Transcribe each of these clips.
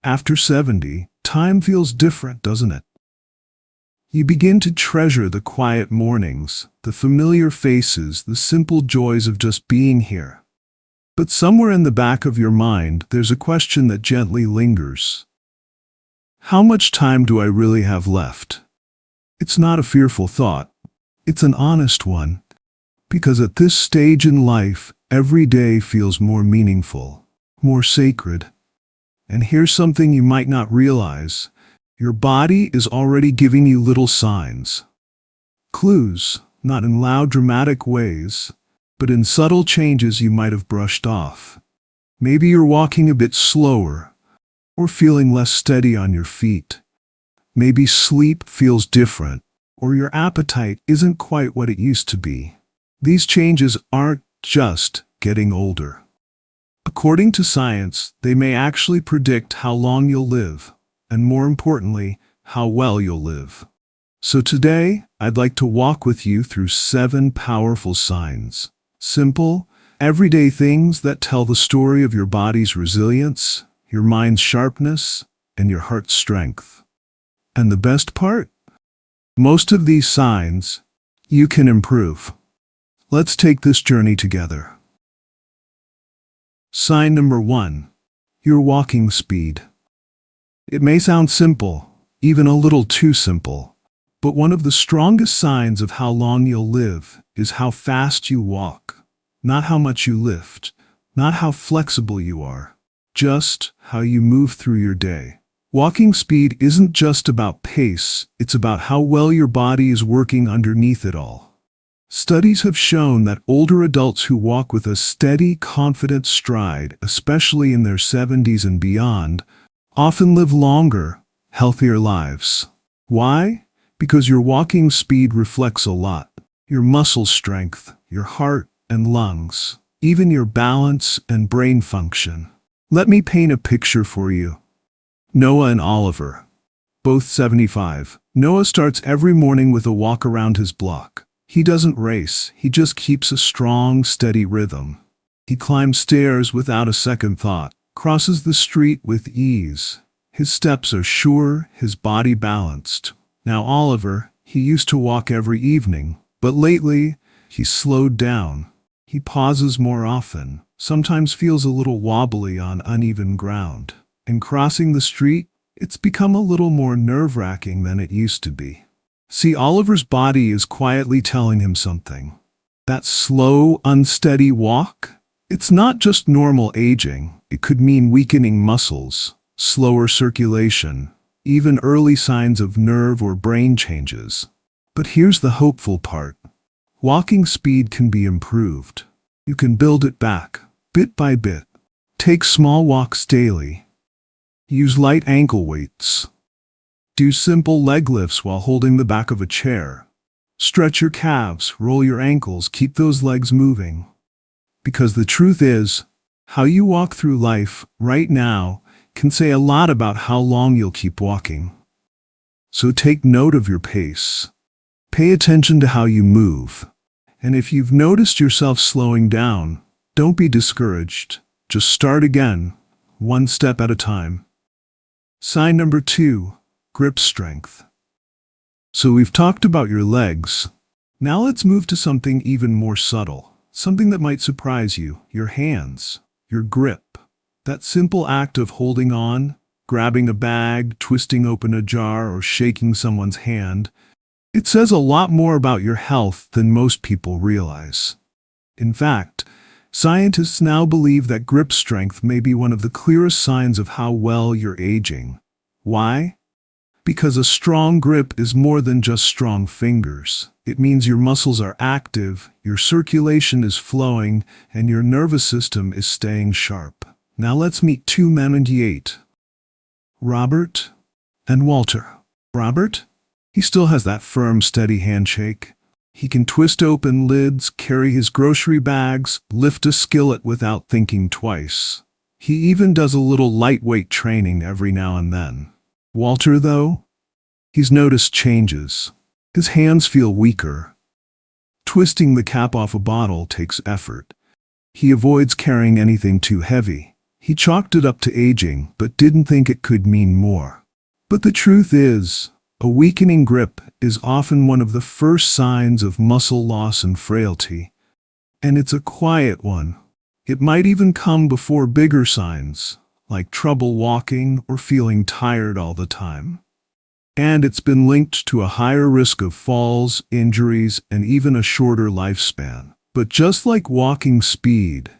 After 70, time feels different, doesn't it? You begin to treasure the quiet mornings, the familiar faces, the simple joys of just being here. But somewhere in the back of your mind, there's a question that gently lingers. How much time do I really have left? It's not a fearful thought. It's an honest one. Because at this stage in life, every day feels more meaningful, more sacred. And here's something you might not realize. Your body is already giving you little signs. Clues, not in loud dramatic ways, but in subtle changes you might have brushed off. Maybe you're walking a bit slower, or feeling less steady on your feet. Maybe sleep feels different, or your appetite isn't quite what it used to be. These changes aren't just getting older. According to science, they may actually predict how long you'll live, and more importantly, how well you'll live. So today, I'd like to walk with you through 7 powerful signs. Simple, everyday things that tell the story of your body's resilience, your mind's sharpness, and your heart's strength. And the best part? Most of these signs, you can improve. Let's take this journey together. Sign number 1. Your walking speed. It may sound simple, even a little too simple, but one of the strongest signs of how long you'll live is how fast you walk. Not how much you lift, not how flexible you are, just how you move through your day. Walking speed isn't just about pace, it's about how well your body is working underneath it all. Studies have shown that older adults who walk with a steady, confident stride, especially in their 70s and beyond, often live longer, healthier lives. Why? Because your walking speed reflects a lot. Your muscle strength, your heart and lungs, even your balance and brain function. Let me paint a picture for you. Noah and Oliver, both 75. Noah starts every morning with a walk around his block. He doesn't race, he just keeps a strong, steady rhythm. He climbs stairs without a second thought, crosses the street with ease. His steps are sure, his body balanced. Now Oliver, he used to walk every evening, but lately, he's slowed down. He pauses more often, sometimes feels a little wobbly on uneven ground. And crossing the street, it's become a little more nerve-wracking than it used to be. See, Oliver's body is quietly telling him something. That slow, unsteady walk, it's not just normal aging. It could mean weakening muscles, slower circulation, even early signs of nerve or brain changes. But here's the hopeful part. Walking speed can be improved. You can build it back, bit by bit. Take small walks daily. Use light ankle weights. Do simple leg lifts while holding the back of a chair. Stretch your calves, roll your ankles, keep those legs moving. Because the truth is, how you walk through life right now can say a lot about how long you'll keep walking. So take note of your pace. Pay attention to how you move. And if you've noticed yourself slowing down, don't be discouraged. Just start again, one step at a time. Sign number 2, grip strength. So we've talked about your legs. Now let's move to something even more subtle. Something that might surprise you, your hands, your grip. That simple act of holding on, grabbing a bag, twisting open a jar, or shaking someone's hand, it says a lot more about your health than most people realize. In fact, scientists now believe that grip strength may be one of the clearest signs of how well you're aging. Why? Because a strong grip is more than just strong fingers. It means your muscles are active, your circulation is flowing, and your nervous system is staying sharp. Now let's meet 2 men in D8. Robert and Walter. Robert? He still has that firm, steady handshake. He can twist open lids, carry his grocery bags, lift a skillet without thinking twice. He even does a little lightweight training every now and then. Walter, though? He's noticed changes. His hands feel weaker. Twisting the cap off a bottle takes effort. He avoids carrying anything too heavy. He chalked it up to aging, but didn't think it could mean more. But the truth is, a weakening grip is often one of the first signs of muscle loss and frailty. And it's a quiet one. It might even come before bigger signs, like trouble walking or feeling tired all the time. And it's been linked to a higher risk of falls, injuries, and even a shorter lifespan. But just like walking speed,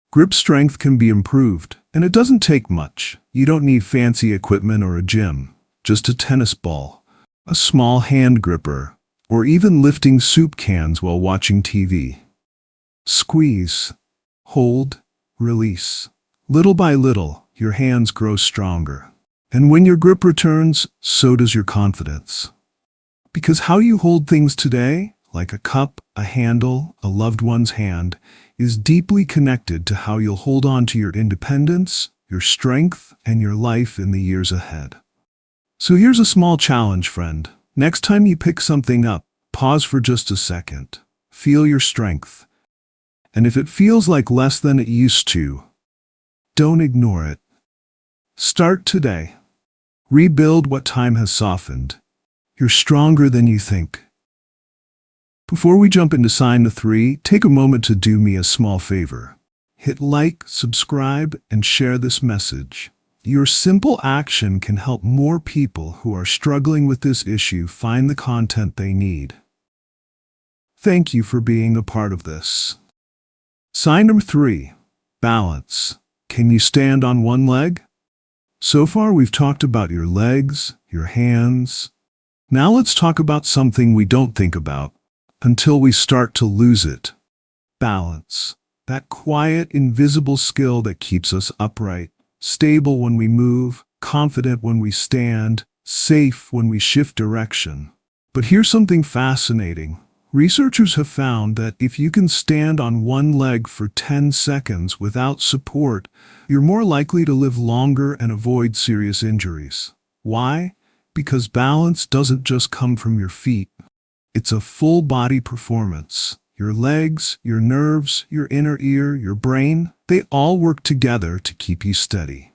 grip strength can be improved, and it doesn't take much. You don't need fancy equipment or a gym, just a tennis ball, a small hand gripper, or even lifting soup cans while watching TV. Squeeze, hold, release. Little by little, your hands grow stronger. And when your grip returns, so does your confidence. Because how you hold things today, like a cup, a handle, a loved one's hand, is deeply connected to how you'll hold on to your independence, your strength, and your life in the years ahead. So here's a small challenge, friend. Next time you pick something up, pause for just a second. Feel your strength. And if it feels like less than it used to, don't ignore it. Start today. Rebuild what time has softened. You're stronger than you think. Before we jump into sign number 3, take a moment to do me a small favor. Hit like, subscribe, and share this message. Your simple action can help more people who are struggling with this issue find the content they need. Thank you for being a part of this. Sign number 3, balance. Can you stand on one leg? So far, we've talked about your legs, your hands. Now let's talk about something we don't think about until we start to lose it. Balance. That quiet, invisible skill that keeps us upright, stable when we move, confident when we stand, safe when we shift direction. But here's something fascinating. Researchers have found that if you can stand on one leg for 10 seconds without support, you're more likely to live longer and avoid serious injuries. Why? Because balance doesn't just come from your feet. It's a full-body performance. Your legs, your nerves, your inner ear, your brain, they all work together to keep you steady.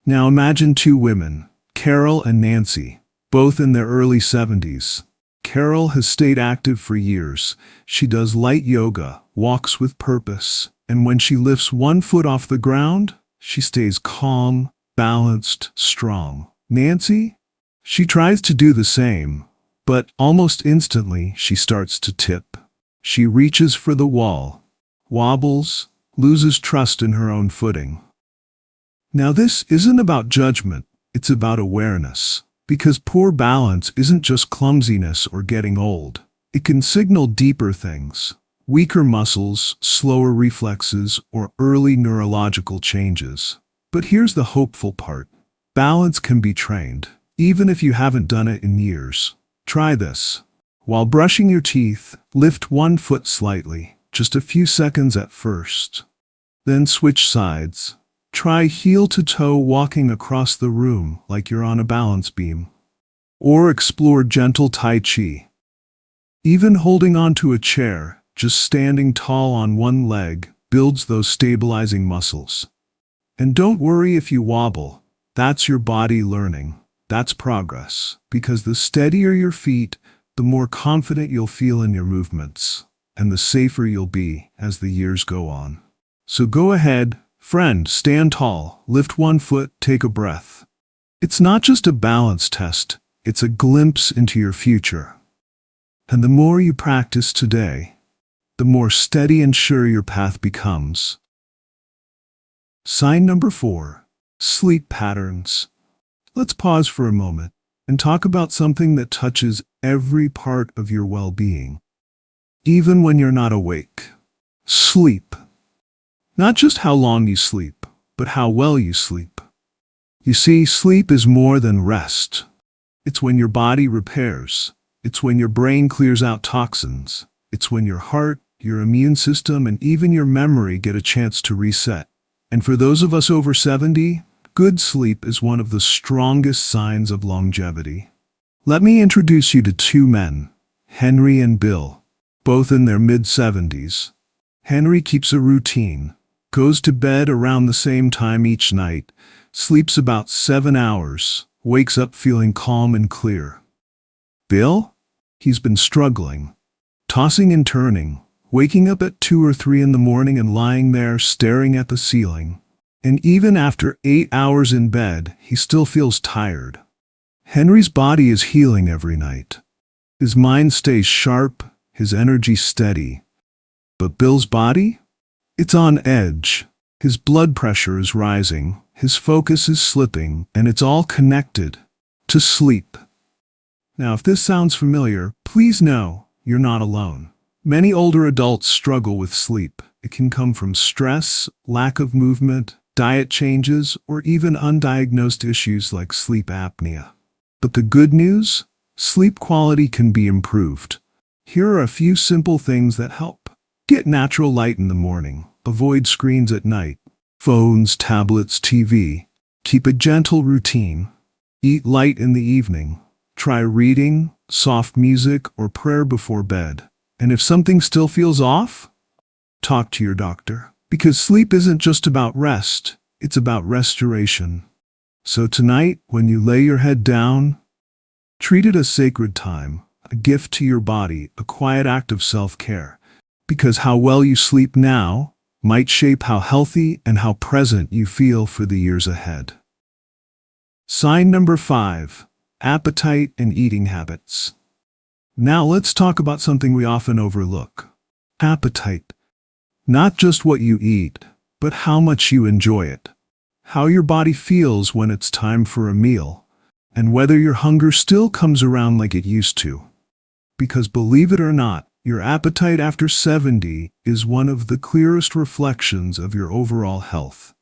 Now imagine 2 women, Carol and Nancy, both in their early 70s. Carol has stayed active for years. She does light yoga, walks with purpose, and when she lifts one foot off the ground, she stays calm, balanced, strong. Nancy? She tries to do the same, but almost instantly she starts to tip. She reaches for the wall, wobbles, loses trust in her own footing. Now this isn't about judgment, it's about awareness. Because poor balance isn't just clumsiness or getting old. It can signal deeper things, weaker muscles, slower reflexes, or early neurological changes. But here's the hopeful part. Balance can be trained, even if you haven't done it in years. Try this. While brushing your teeth, lift one foot slightly, just a few seconds at first. Then switch sides. Try heel to toe walking across the room like you're on a balance beam. Or explore gentle Tai Chi. Even holding onto a chair, just standing tall on one leg, builds those stabilizing muscles. And don't worry if you wobble. That's your body learning. That's progress. Because the steadier your feet, the more confident you'll feel in your movements. And the safer you'll be as the years go on. So go ahead, friend, stand tall, lift one foot, take a breath. It's not just a balance test, it's a glimpse into your future. And the more you practice today, the more steady and sure your path becomes. Sign number 4, sleep patterns. Let's pause for a moment and talk about something that touches every part of your well-being. Even when you're not awake. Sleep. Not just how long you sleep, but how well you sleep. You see, sleep is more than rest. It's when your body repairs. It's when your brain clears out toxins. It's when your heart, your immune system, and even your memory get a chance to reset. And for those of us over 70, good sleep is one of the strongest signs of longevity. Let me introduce you to 2 men, Henry and Bill, both in their mid-70s. Henry keeps a routine. goes to bed around the same time each night, sleeps about 7 hours, wakes up feeling calm and clear. Bill? He's been struggling, tossing and turning, waking up at 2 or 3 in the morning and lying there staring at the ceiling. And even after 8 hours in bed, he still feels tired. Henry's body is healing every night. His mind stays sharp, his energy steady. But Bill's body? It's on edge. His blood pressure is rising, his focus is slipping, and it's all connected to sleep. Now, if this sounds familiar, please know you're not alone. Many older adults struggle with sleep. It can come from stress, lack of movement, diet changes, or even undiagnosed issues like sleep apnea. But the good news? Sleep quality can be improved. Here are a few simple things that help. Get natural light in the morning. Avoid screens at night. Phones, tablets, TV. Keep a gentle routine. Eat light in the evening. Try reading, soft music, or prayer before bed. And if something still feels off, talk to your doctor. Because sleep isn't just about rest, it's about restoration. So tonight, when you lay your head down, treat it as sacred time, a gift to your body, a quiet act of self-care. Because how well you sleep now might shape how healthy and how present you feel for the years ahead. Sign number 5. Appetite and eating habits. Now let's talk about something we often overlook. Appetite. Not just what you eat, but how much you enjoy it. How your body feels when it's time for a meal, and whether your hunger still comes around like it used to. Because believe it or not, your appetite after 70 is one of the clearest reflections of your overall health.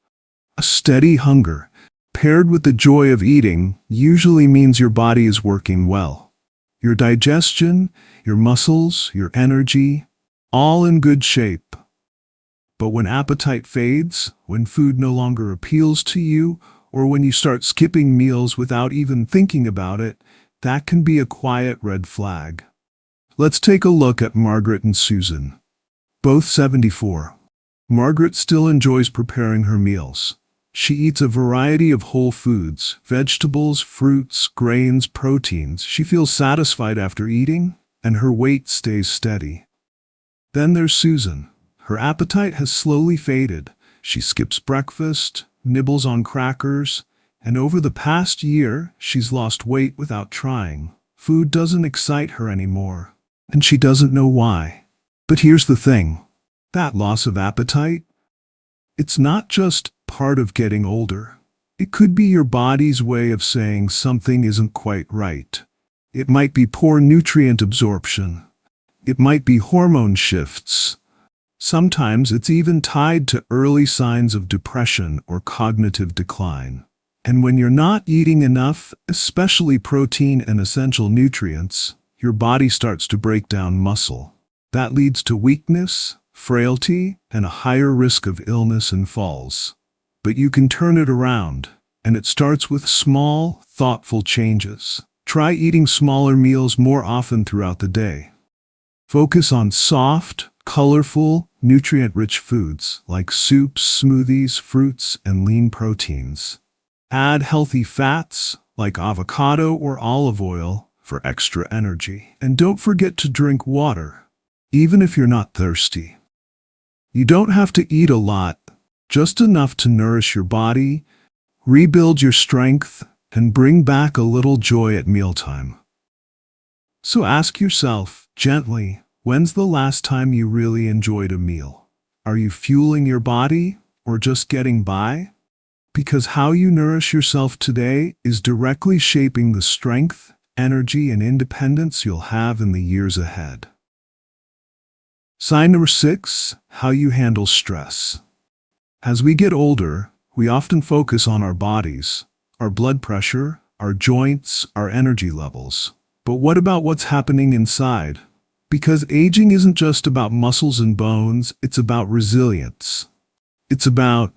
A steady hunger, paired with the joy of eating, usually means your body is working well. Your digestion, your muscles, your energy, all in good shape. But when appetite fades, when food no longer appeals to you, or when you start skipping meals without even thinking about it, that can be a quiet red flag. Let's take a look at Margaret and Susan. Both 74. Margaret still enjoys preparing her meals. She eats a variety of whole foods, vegetables, fruits, grains, proteins. She feels satisfied after eating, and her weight stays steady. Then there's Susan. Her appetite has slowly faded. She skips breakfast, nibbles on crackers, and over the past year, she's lost weight without trying. Food doesn't excite her anymore, and she doesn't know why. But here's the thing. That loss of appetite, it's not just part of getting older. It could be your body's way of saying something isn't quite right. It might be poor nutrient absorption. It might be hormone shifts. Sometimes it's even tied to early signs of depression or cognitive decline. And when you're not eating enough, especially protein and essential nutrients, your body starts to break down muscle. That leads to weakness, frailty, and a higher risk of illness and falls. But you can turn it around, and it starts with small, thoughtful changes. Try eating smaller meals more often throughout the day. Focus on soft, colorful, nutrient-rich foods like soups, smoothies, fruits, and lean proteins. Add healthy fats like avocado or olive oil for extra energy. And don't forget to drink water, even if you're not thirsty. You don't have to eat a lot, just enough to nourish your body, rebuild your strength, and bring back a little joy at mealtime. So ask yourself, gently, when's the last time you really enjoyed a meal? Are you fueling your body or just getting by? Because how you nourish yourself today is directly shaping the strength, energy, and independence you'll have in the years ahead. Sign number 6, how you handle stress. As we get older, we often focus on our bodies, our blood pressure, our joints, our energy levels. But what about what's happening inside? Because aging isn't just about muscles and bones, it's about resilience. It's about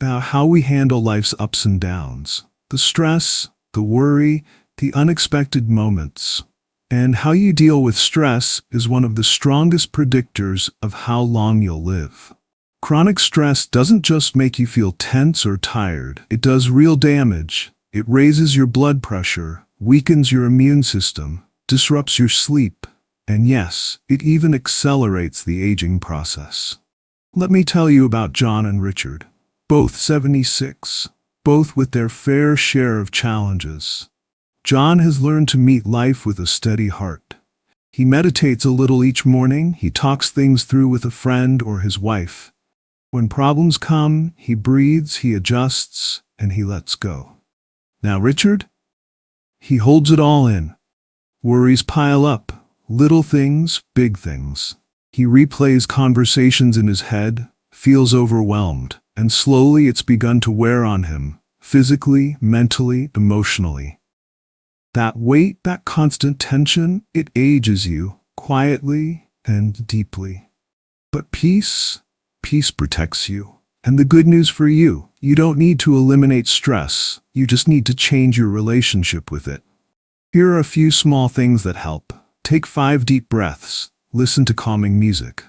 how we handle life's ups and downs, the stress, the worry, the unexpected moments. And how you deal with stress is one of the strongest predictors of how long you'll live. Chronic stress doesn't just make you feel tense or tired. It does real damage. It raises your blood pressure, weakens your immune system, disrupts your sleep, and yes, it even accelerates the aging process. Let me tell you about John and Richard, both 76, both with their fair share of challenges. John has learned to meet life with a steady heart. He meditates a little each morning, he talks things through with a friend or his wife. When problems come, he breathes, he adjusts, and he lets go. Now Richard? He holds it all in. Worries pile up, little things, big things. He replays conversations in his head, feels overwhelmed, and slowly it's begun to wear on him, physically, mentally, emotionally. That weight, that constant tension, it ages you, quietly and deeply. But peace protects you. And the good news for you, you don't need to eliminate stress, you just need to change your relationship with it. Here are a few small things that help. Take 5 deep breaths. Listen to calming music.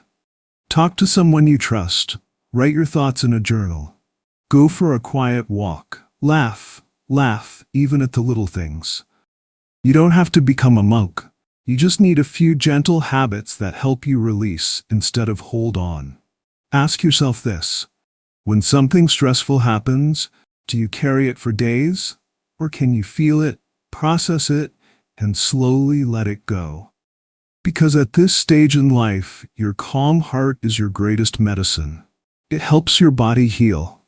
Talk to someone you trust. Write your thoughts in a journal. Go for a quiet walk. Laugh, even at the little things. You don't have to become a monk. You just need a few gentle habits that help you release instead of hold on. Ask yourself this. When something stressful happens, do you carry it for days? Or can you feel it, process it, and slowly let it go? Because at this stage in life, your calm heart is your greatest medicine. It helps your body heal.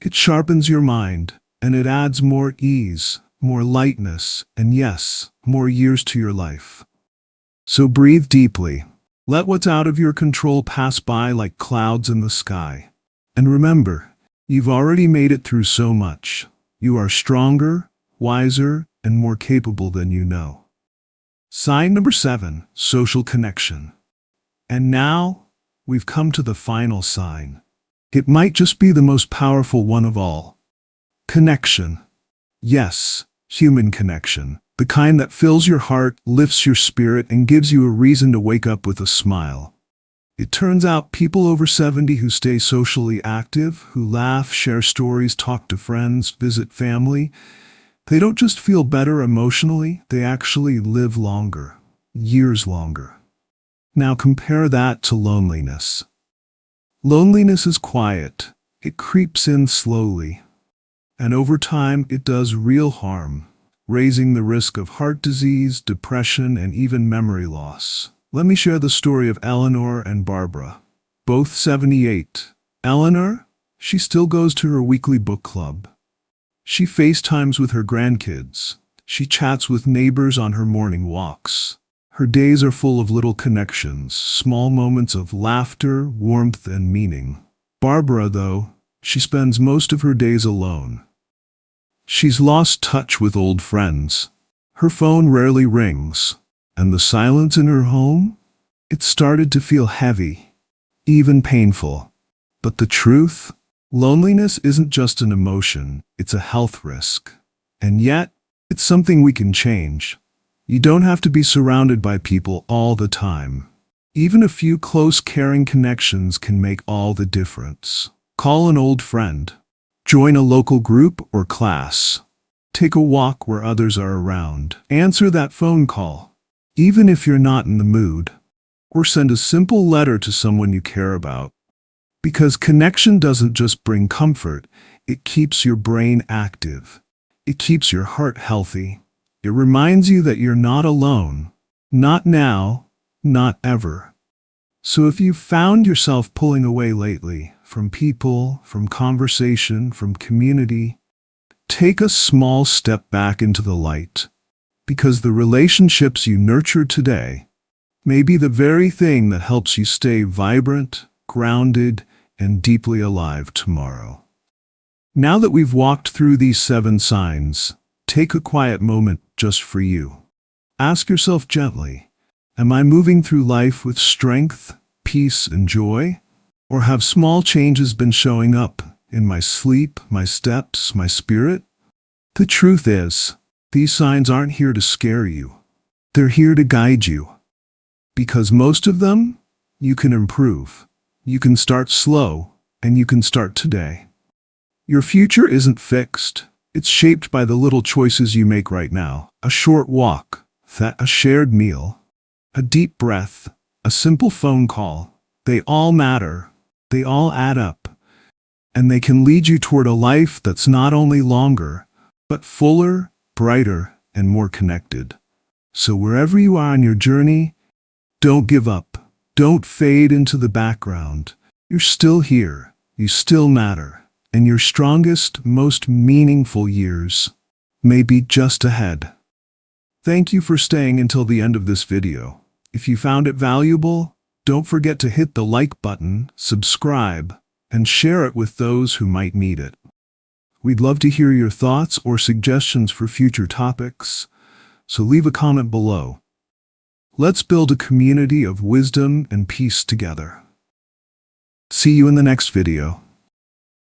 It sharpens your mind, and it adds more ease, more lightness, and yes, more years to your life. So breathe deeply. Let what's out of your control pass by like clouds in the sky. And remember, you've already made it through so much. You are stronger, wiser, and more capable than you know. Sign number 7, social connection. And now, we've come to the final sign. It might just be the most powerful one of all. Connection. Yes, human connection. The kind that fills your heart, lifts your spirit, and gives you a reason to wake up with a smile. It turns out people over 70 who stay socially active, who laugh, share stories, talk to friends, visit family, they don't just feel better emotionally, they actually live longer, years longer. Now compare that to loneliness. Loneliness is quiet. It creeps in slowly. And over time, it does real harm, raising the risk of heart disease, depression, and even memory loss. Let me share the story of Eleanor and Barbara, both 78. Eleanor, she still goes to her weekly book club. She FaceTimes with her grandkids. She chats with neighbors on her morning walks. Her days are full of little connections, small moments of laughter, warmth, and meaning. Barbara, though, she spends most of her days alone. She's lost touch with old friends. Her phone rarely rings, and the silence in her home? It started to feel heavy, even painful. But the truth? Loneliness isn't just an emotion, it's a health risk. And yet, it's something we can change. You don't have to be surrounded by people all the time. Even a few close, caring connections can make all the difference. Call an old friend. Join a local group or class. Take a walk where others are around. Answer that phone call, even if you're not in the mood. Or send a simple letter to someone you care about. Because connection doesn't just bring comfort, it keeps your brain active. It keeps your heart healthy. It reminds you that you're not alone. Not now, not ever. So if you've found yourself pulling away lately, from people, from conversation, from community, take a small step back into the light. Because the relationships you nurture today may be the very thing that helps you stay vibrant, grounded, and deeply alive tomorrow. Now that we've walked through these 7 signs, take a quiet moment just for you. Ask yourself gently, am I moving through life with strength, peace, and joy? Or have small changes been showing up in my sleep, my steps, my spirit? The truth is, these signs aren't here to scare you. They're here to guide you. Because most of them, you can improve. You can start slow, and you can start today. Your future isn't fixed. It's shaped by the little choices you make right now. A short walk, a shared meal, a deep breath, a simple phone call. They all matter. They all add up. And they can lead you toward a life that's not only longer, but fuller, brighter, and more connected. So wherever you are on your journey, don't give up. Don't fade into the background. You're still here. You still matter. And your strongest, most meaningful years may be just ahead. Thank you for staying until the end of this video. If you found it valuable, don't forget to hit the like button, subscribe, and share it with those who might need it. We'd love to hear your thoughts or suggestions for future topics, so leave a comment below. Let's build a community of wisdom and peace together. See you in the next video.